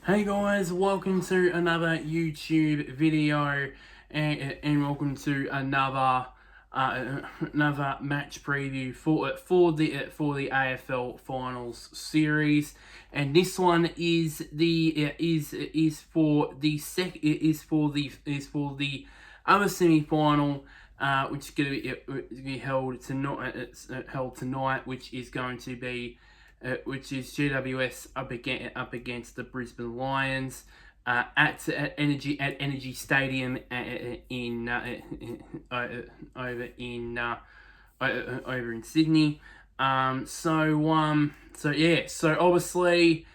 Hey guys, welcome to another YouTube video, and welcome to another match preview for the AFL Finals series, and this one is for the other semi-final, which is going to be held tonight. It's held tonight, which is going to be which is GWS up against the Brisbane Lions at Energy Stadium over in Sydney. So obviously.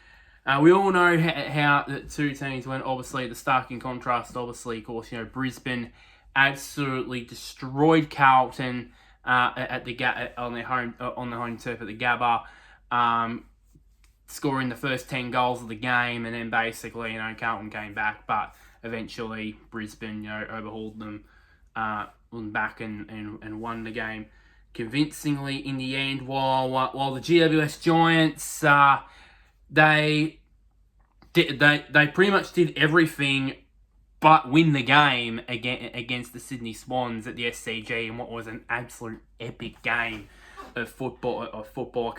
We all know how the two teams went. Obviously, the stark in contrast. Obviously, of course, Brisbane absolutely destroyed Carlton at on the home turf at the Gabba, scoring the first 10 goals of the game, and then basically, Carlton came back, but eventually Brisbane, overhauled them, back and won the game convincingly in the end. While the GWS Giants, they pretty much did everything but win the game against the Sydney Swans at the SCG in what was an absolute epic game of football. I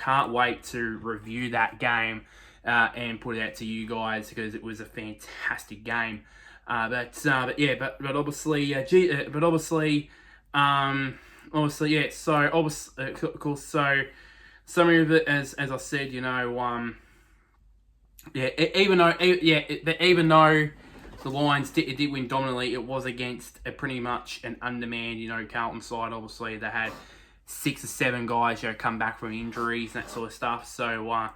can't wait to review that game and put it out to you guys because it was a fantastic game. But obviously, yeah. So obviously, of course, so summary of it, as I said, even though the Lions did win dominantly, it was against pretty much an undermanned, Carlton side. Obviously, they had 6 or 7 guys, come back from injuries and that sort of stuff. So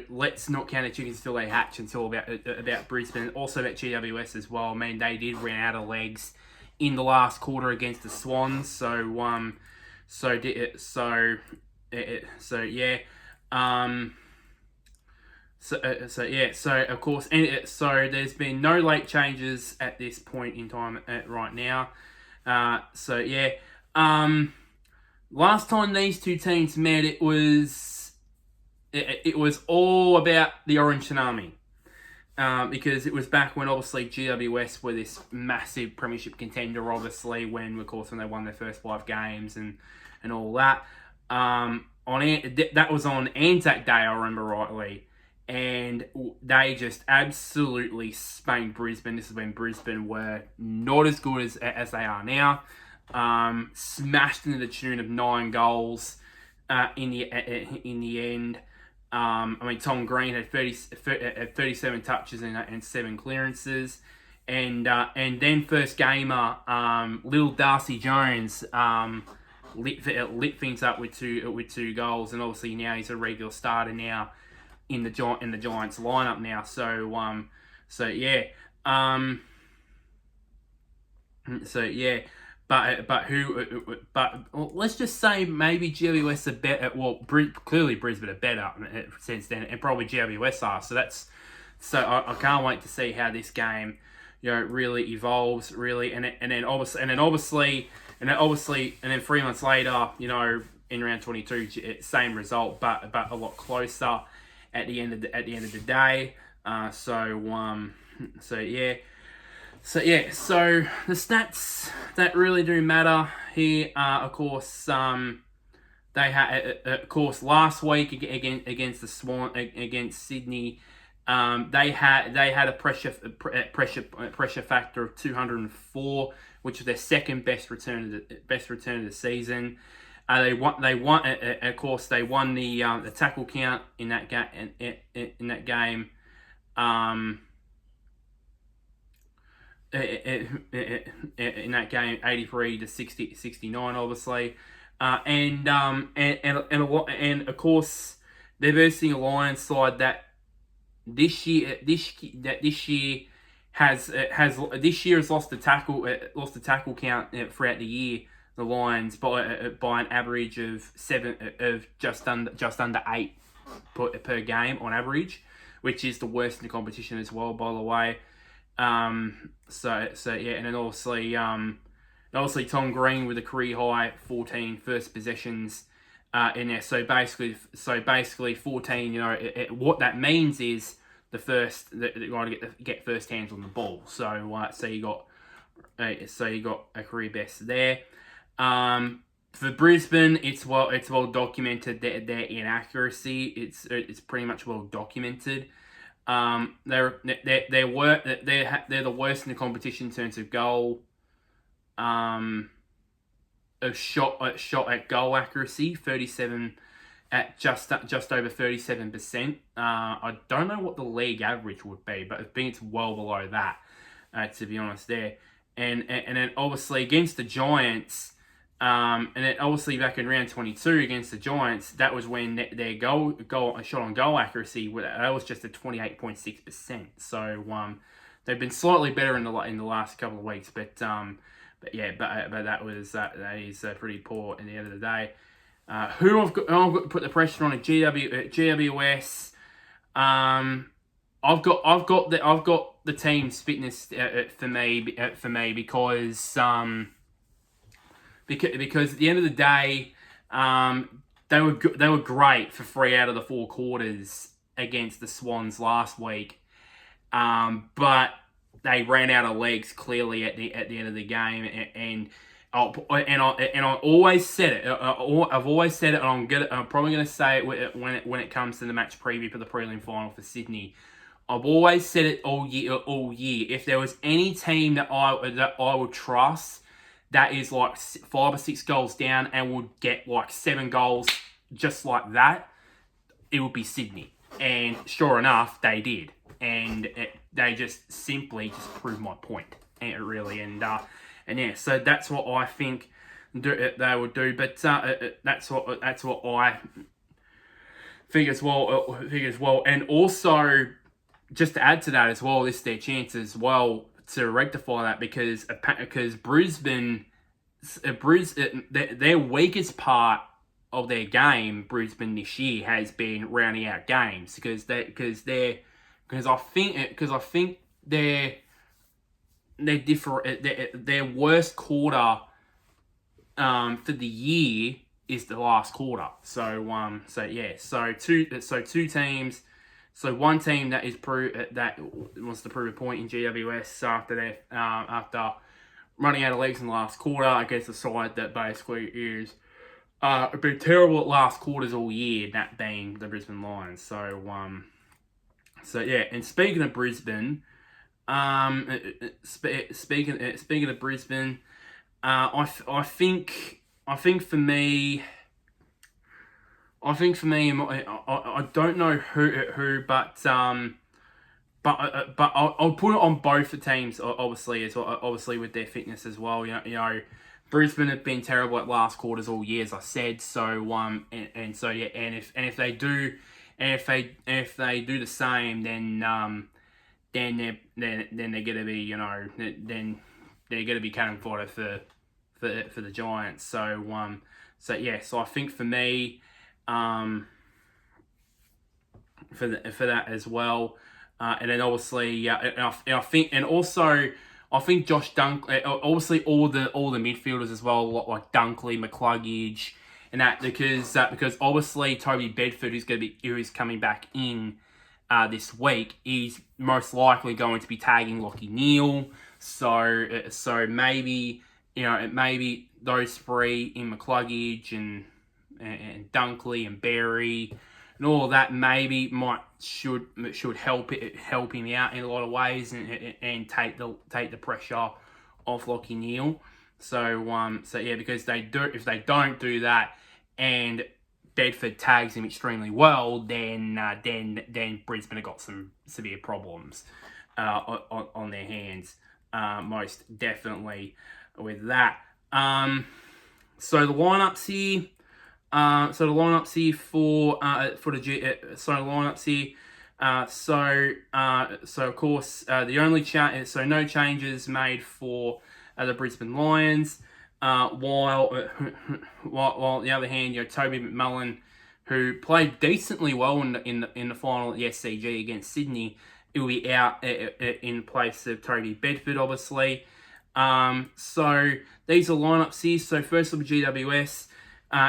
let's not count the chickens until they hatch. Until about Brisbane, also about GWS as well. I mean, they did run out of legs in the last quarter against the Swans. So of course, so there's been no late changes at this point in time right now. Last time these two teams met, it was all about the Orange Tsunami. Because it was back when obviously GWS were this massive premiership contender, obviously, when they won their first 5 games and all that. That was on Anzac Day, I remember rightly. And they just absolutely spanked Brisbane. This is when Brisbane were not as good as they are now. Smashed into the tune of 9 goals in the end. Tom Green had 37 touches and 7 clearances. And then first gamer, little Darcy Jones, lit things up with two goals, and obviously now he's a regular starter now in the Giants lineup now. But let's just say maybe GWS are better. Well, clearly Brisbane are better since then, and probably GWS are. So I can't wait to see how this game, really evolves, really, and then obviously, 3 months later, in round 22, same result, but a lot closer at the end of the day. So the stats that really do matter here are, of course, they had, of course, last week against the Swan, against Sydney, they had a pressure factor of 204, which was their second best return of the season. They won. Of course, they won the tackle count in that game. In that game. In that game, 83 to 69, obviously, and of course, they're versing a Lions side that this year has lost the tackle count throughout the year. The Lions by an average of just under 8 per game on average, which is the worst in the competition as well, by the way. And then obviously Tom Green with a career high 14 first possessions in there. So basically 14. What that means is they're going to get first hands on the ball. So you got a career best there. For Brisbane, it's well documented their inaccuracy. It's pretty much well documented. They're the worst in the competition in terms of goal. A shot at goal accuracy, 37 at just over 37%. I don't know what the league average would be, but I think it's well below that. To be honest, there, and then obviously against the Giants. And then obviously back in round 22 against the Giants, that was when their shot on goal accuracy that was just at 28.6%. So they've been slightly better in the last couple of weeks, but that is pretty poor in the end of the day. Who I've got to put the pressure on at GWS. I've got the team's fitness for me because at the end of the day, they were great for 3 out of the 4 quarters against the Swans last week, but they ran out of legs clearly at the end of the game, and I always said it. I've always said it, and I'm probably gonna say it when it comes to the match preview for the prelim final for Sydney. I've always said it all year. If there was any team that I would trust, that is like 5 or 6 goals down and would get like 7 goals just like that, it would be Sydney. And sure enough, they did. And they just simply proved my point. And really, so that's what I think they would do. But that's what I figure as well. And also, just to add to that as well, this is their chance as well to rectify that, because Brisbane, their weakest part of their game, Brisbane this year, has been rounding out games because I think their worst quarter for the year is the last quarter. So two teams. So one team that wants to prove a point in GWS after running out of legs in the last quarter against a side that basically is been terrible at last quarters all year, that being the Brisbane Lions. And speaking of Brisbane, speaking of Brisbane, I think for me, I don't know who, but I'll put it on both the teams, obviously with their fitness as well. You know, Brisbane have been terrible at last quarters all year, as I said. So if they do the same, then they're gonna be, then they're gonna be cannon fodder for the Giants. So I think for me, for that as well, and then obviously, I think Josh Dunk, obviously all the midfielders as well, like Dunkley, McCluggage, and that because obviously Toby Bedford, who is coming back in this week, is most likely going to be tagging Lachie Neale. So maybe maybe those three in McCluggage and Dunkley and Berry and all of that maybe should help him out in a lot of ways and take the pressure off Lachie Neale. Because if they don't do that and Bedford tags him extremely well, then Brisbane have got some severe problems on their hands, most definitely with that. So the lineups here. So of course the only no changes made for the Brisbane Lions. While on the other hand, Toby McMullen, who played decently well in the final at the SCG against Sydney, he will be out in place of Toby Bedford, obviously. So these are lineups here. So first of all, GWS.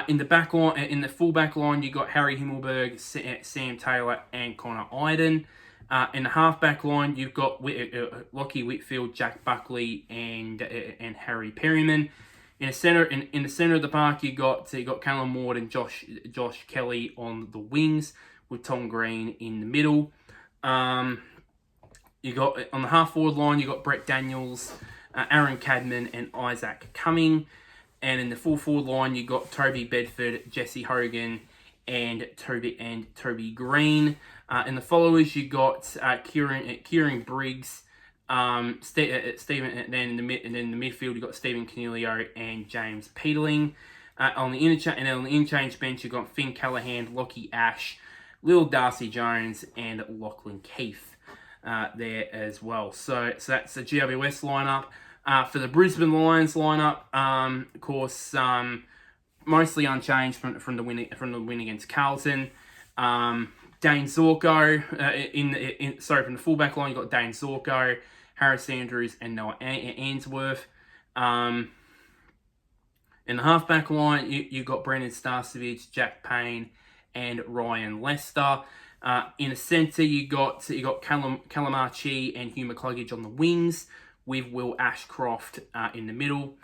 In the back line, in the full back line, you got Harry Himmelberg, Sam Taylor, and Connor Iden. In the halfback line, you've got Lockie Whitfield, Jack Buckley, and Harry Perryman. In the center of the park, you got Callum Ward and Josh Kelly on the wings, with Tom Green in the middle. You got on the half forward line, you got Brett Daniels, Aaron Cadman, and Isaac Cumming. And in the full forward line, you got Toby Bedford, Jesse Hogan, and Toby Green. In the followers, you got Kieran Briggs, Stephen. And then in the midfield, you got Stephen Canelio and James Peterling. On the interchange bench, you got Finn Callahan, Lockie Ash, Lil Darcy Jones, and Lachlan Keith there as well. So that's the GWS lineup. For the Brisbane Lions lineup, of course, mostly unchanged from the win against Carlton. Dane Zorko from the fullback line, you got Dane Zorko, Harris Andrews, and Noah Ainsworth. In the halfback line, you got Brendan Starcevich, Jack Payne, and Ryan Lester. In the centre, you got Callum Archie and Hugh McCluggage on the wings, with Will Ashcroft in the middle.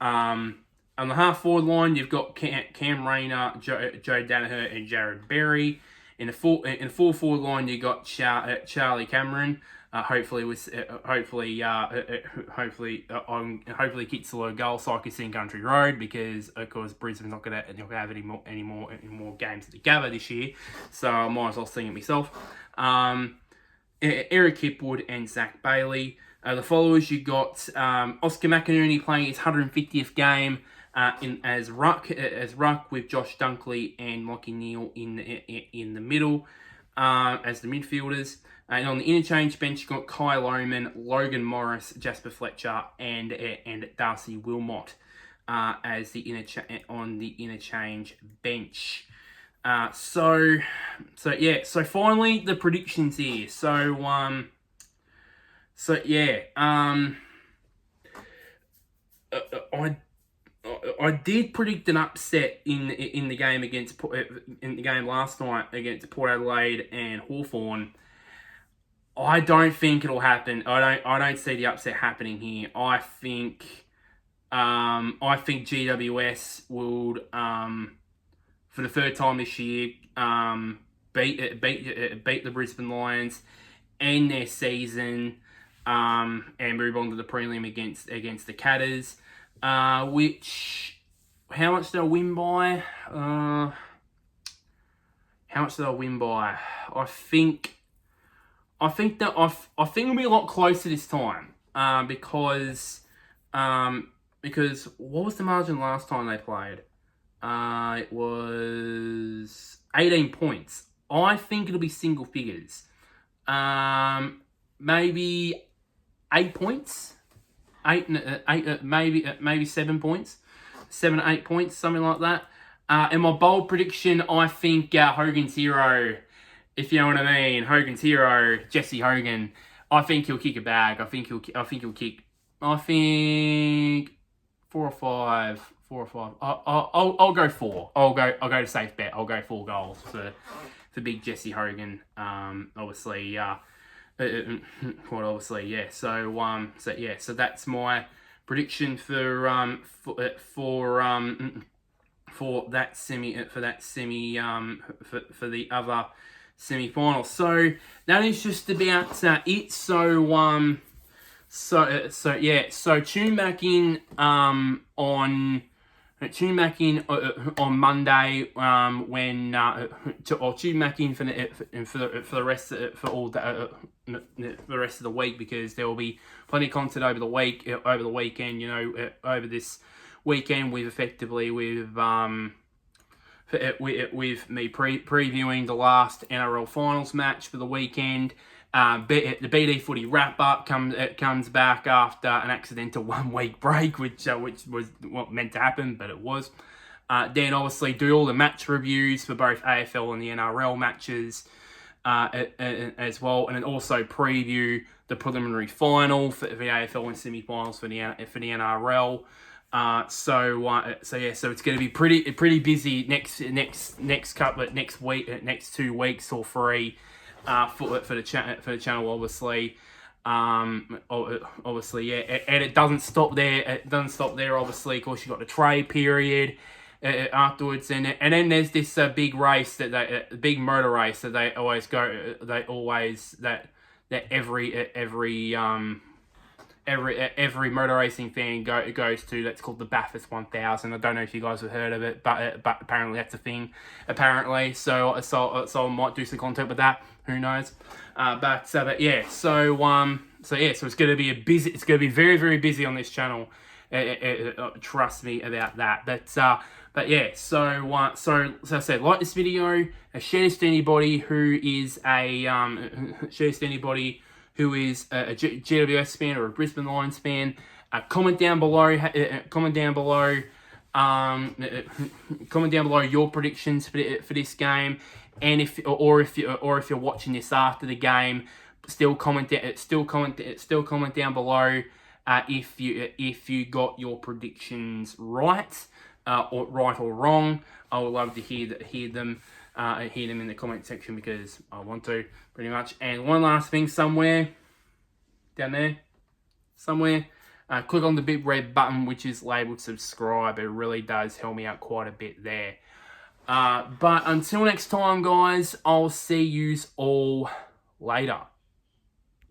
On the half forward line, you've got Cam Rayner, Joe Danaher, and Jared Berry. In the full forward line, you got Charlie Cameron. Hopefully kicks a goal so I can see in Country Road, because of course Brisbane's not gonna have any more games at the Gabba this year, so I might as well sing it myself. Eric Hipwood and Zach Bailey. The followers, you got Oscar McInerney playing his 150th game as ruck with Josh Dunkley and Lockie Neal in the middle as the midfielders. And on the interchange bench, you got Kyle Oman, Logan Morris, Jasper Fletcher, and Darcy Wilmot as on the interchange bench. So finally the predictions here. I did predict an upset in the game last night against Port Adelaide and Hawthorn. I don't think it'll happen. I don't see the upset happening here. I think GWS would for the third time this year beat the Brisbane Lions, end their season, and move on to the prelim against the Catters. Which, how much they'll win by? I think it'll be a lot closer this time. Because what was the margin last time they played? It was 18 points. I think it'll be single figures. Maybe 8 points. Maybe 7 points. 7 to 8 points, something like that. And my bold prediction, I think Hogan's hero, if you know what I mean, Hogan's hero, Jesse Hogan. I think he'll kick a bag. I think he'll kick. 4 or 5. I'll go 4. I'll go to safe bet. I'll go 4 goals for big Jesse Hogan. Obviously, yeah. So that's my prediction for that semi for the other semi-final. So that is just about it. So tune back in on Monday when or tune back in for the rest of the rest of the week, because there will be plenty of content over the weekend. Over this weekend, with me previewing the last NRL finals match for the weekend. The BD Footy wrap up comes back after an accidental 1 week break, which was what meant to happen, but it was. Then obviously do all the match reviews for both AFL and the NRL matches as well, and then also preview the preliminary final for the AFL and semi-finals for the NRL. So it's going to be pretty busy next 2 weeks or 3. for the channel, obviously. Obviously, yeah, and it doesn't stop there. It doesn't stop there. Obviously, of course, you got the trade period afterwards, and then there's this big race big motor race that they always go. That every motor racing fan goes to. That's called the Bathurst 1000. I don't know if you guys have heard of it, but apparently that's a thing. Apparently, so I might do some content with that. Who knows? But yeah. So it's going to be busy. It's going to be very, very busy on this channel. Trust me about that. But yeah. So I said, like this video, share this to anybody who is a GWS fan or a Brisbane Lions fan. Comment down below. Comment down below your predictions for this game, and if you're watching this after the game, still comment down below if you got your predictions right or wrong. I would love to hear them in the comment section, because I want to, pretty much. And one last thing, somewhere down there, click on the big red button which is labeled subscribe. It really does help me out quite a bit there. But until next time, guys, I'll see yous all later.